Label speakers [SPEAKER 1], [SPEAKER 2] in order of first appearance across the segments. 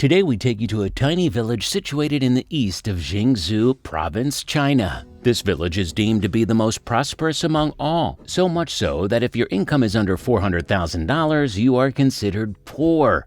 [SPEAKER 1] Today we take you to a tiny village situated in the east of Jiangsu Province, China. This village is deemed to be the most prosperous among all, so much so that if your income is under $400,000, you are considered poor.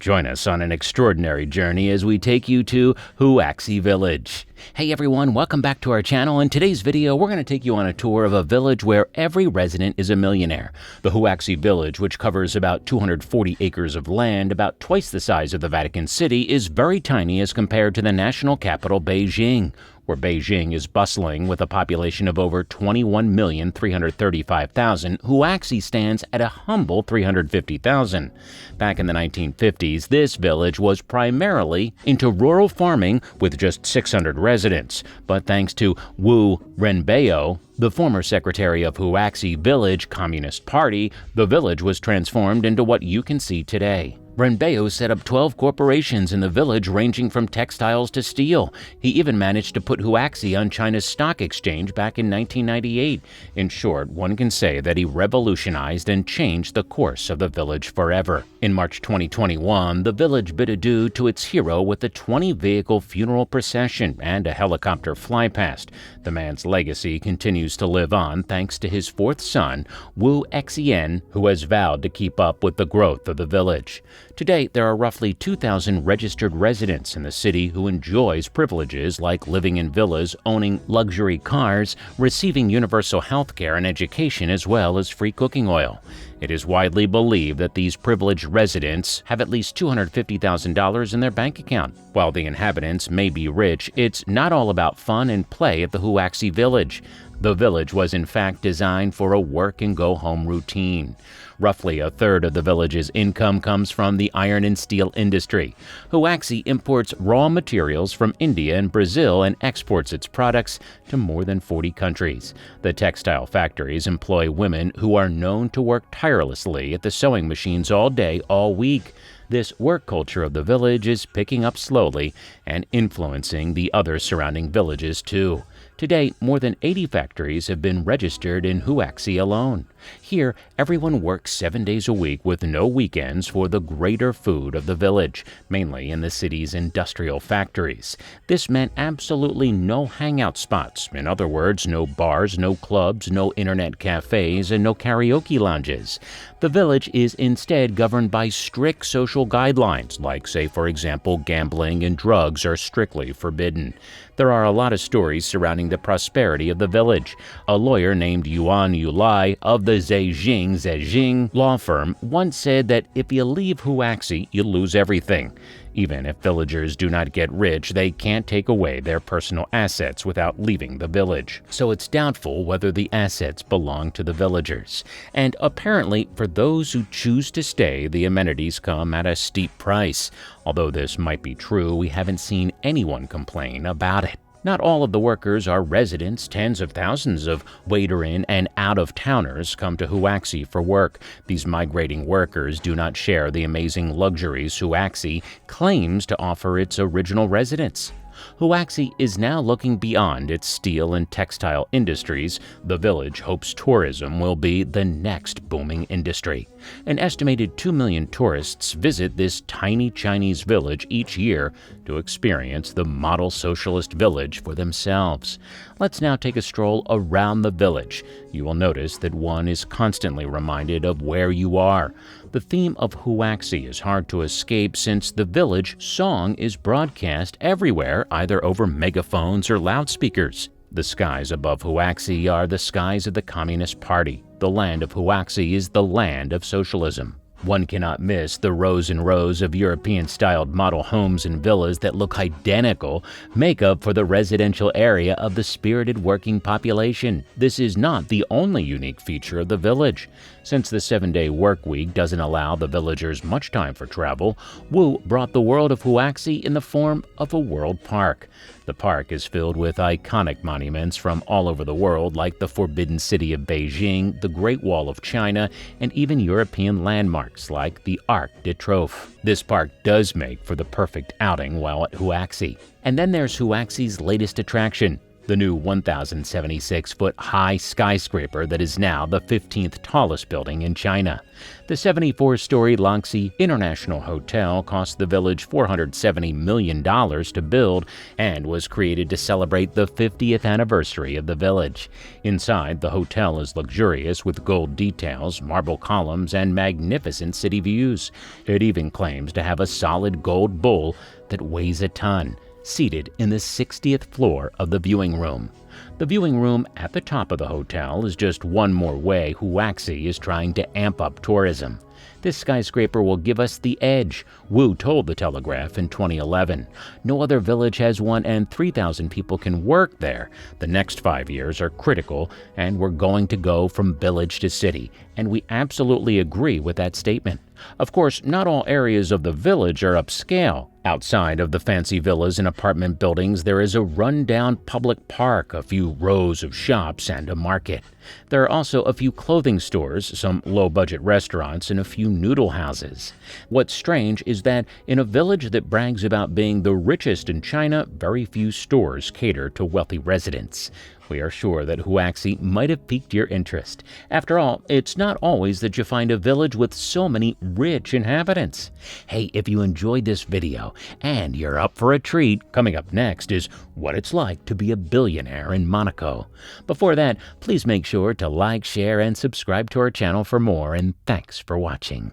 [SPEAKER 1] Join us on an extraordinary journey as we take you to Huaxi Village. Hey everyone, welcome back to our channel. In today's video, we're going to take you on a tour of a village where every resident is a millionaire. The Huaxi Village, which covers about 240 acres of land, about twice the size of the Vatican City, is very tiny as compared to the national capital, Beijing, where Beijing is bustling with a population of over 21,335,000, Huaxi stands at a humble 350,000. Back in the 1950s, this village was primarily into rural farming with just 600 residents, but thanks to Wu Renbao, the former secretary of Huaxi Village Communist Party, the village was transformed into what you can see today. Renbao set up 12 corporations in the village ranging from textiles to steel. He even managed to put Huaxi on China's stock exchange back in 1998. In short, one can say that he revolutionized and changed the course of the village forever. In March 2021, the village bid adieu to its hero with a 20-vehicle funeral procession and a helicopter flypast. The man's legacy continues to live on thanks to his fourth son, Wu Xian, who has vowed to keep up with the growth of the village. Today, there are roughly 2,000 registered residents in the city who enjoys privileges like living in villas, owning luxury cars, receiving universal health care and education, as well as free cooking oil. It is widely believed that these privileged residents have at least $250,000 in their bank account. While the inhabitants may be rich, it's not all about fun and play at the Huaxi Village. The village was in fact designed for a work-and-go-home routine. Roughly a third of the village's income comes from the iron and steel industry. Huaxi imports raw materials from India and Brazil and exports its products to more than 40 countries. The textile factories employ women who are known to work tirelessly at the sewing machines all day, all week. This work culture of the village is picking up slowly and influencing the other surrounding villages too. Today, more than 80 factories have been registered in Huaxi alone. Here, everyone works 7 days a week with no weekends for the greater food of the village, mainly in the city's industrial factories. This meant absolutely no hangout spots. In other words, no bars, no clubs, no internet cafes, and no karaoke lounges. The village is instead governed by strict social guidelines, like, say, for example, gambling and drugs are strictly forbidden. There are a lot of stories surrounding the prosperity of the village. A lawyer named Yuan Yulai of the Zhejiang law firm once said that if you leave Huaxi, you lose everything. Even if villagers do not get rich, they can't take away their personal assets without leaving the village. So it's doubtful whether the assets belong to the villagers. And apparently, for those who choose to stay, the amenities come at a steep price. Although this might be true, we haven't seen anyone complain about it. Not all of the workers are residents. Tens of thousands of waiter-in and out-of-towners come to Huaxi for work. These migrating workers do not share the amazing luxuries Huaxi claims to offer its original residents. Huaxi is now looking beyond its steel and textile industries. The village hopes tourism will be the next booming industry. An estimated 2 million tourists visit this tiny Chinese village each year to experience the model socialist village for themselves. Let's now take a stroll around the village. You will notice that one is constantly reminded of where you are. The theme of Huaxi is hard to escape since the village song is broadcast everywhere, either over megaphones or loudspeakers. The skies above Huaxi are the skies of the Communist Party. The land of Huaxi is the land of socialism. One cannot miss the rows and rows of European-styled model homes and villas that look identical, make up for the residential area of the spirited working population. This is not the only unique feature of the village. Since the 7-day work week doesn't allow the villagers much time for travel, Wu brought the world of Huaxi in the form of a world park. The park is filled with iconic monuments from all over the world, like the Forbidden City of Beijing, the Great Wall of China, and even European landmarks like the Arc de Triomphe. This park does make for the perfect outing while at Huaxi. And then there's Huaxi's latest attraction, the new 1,076-foot high skyscraper that is now the 15th tallest building in China. The 74-story Lanxi International Hotel cost the village $470 million to build and was created to celebrate the 50th anniversary of the village. Inside, the hotel is luxurious with gold details, marble columns, and magnificent city views. It even claims to have a solid gold bull that weighs a ton, seated in the 60th floor of the viewing room. The viewing room at the top of the hotel is just one more way Huaxi is trying to amp up tourism. This skyscraper will give us the edge, Wu told The Telegraph in 2011. No other village has one, and 3,000 people can work there. The next 5 years are critical, and we're going to go from village to city, and we absolutely agree with that statement. Of course, not all areas of the village are upscale. Outside of the fancy villas and apartment buildings, there is a run-down public park, a few rows of shops, and a market. There are also a few clothing stores, some low-budget restaurants, and a few noodle houses. What's strange is that in a village that brags about being the richest in China, very few stores cater to wealthy residents. We are sure that Huaxi might have piqued your interest. After all, it's not always that you find a village with so many rich inhabitants. Hey, if you enjoyed this video and you're up for a treat, coming up next is what it's like to be a billionaire in Monaco. Before that, please make sure to like, share, and subscribe to our channel for more, and thanks for watching.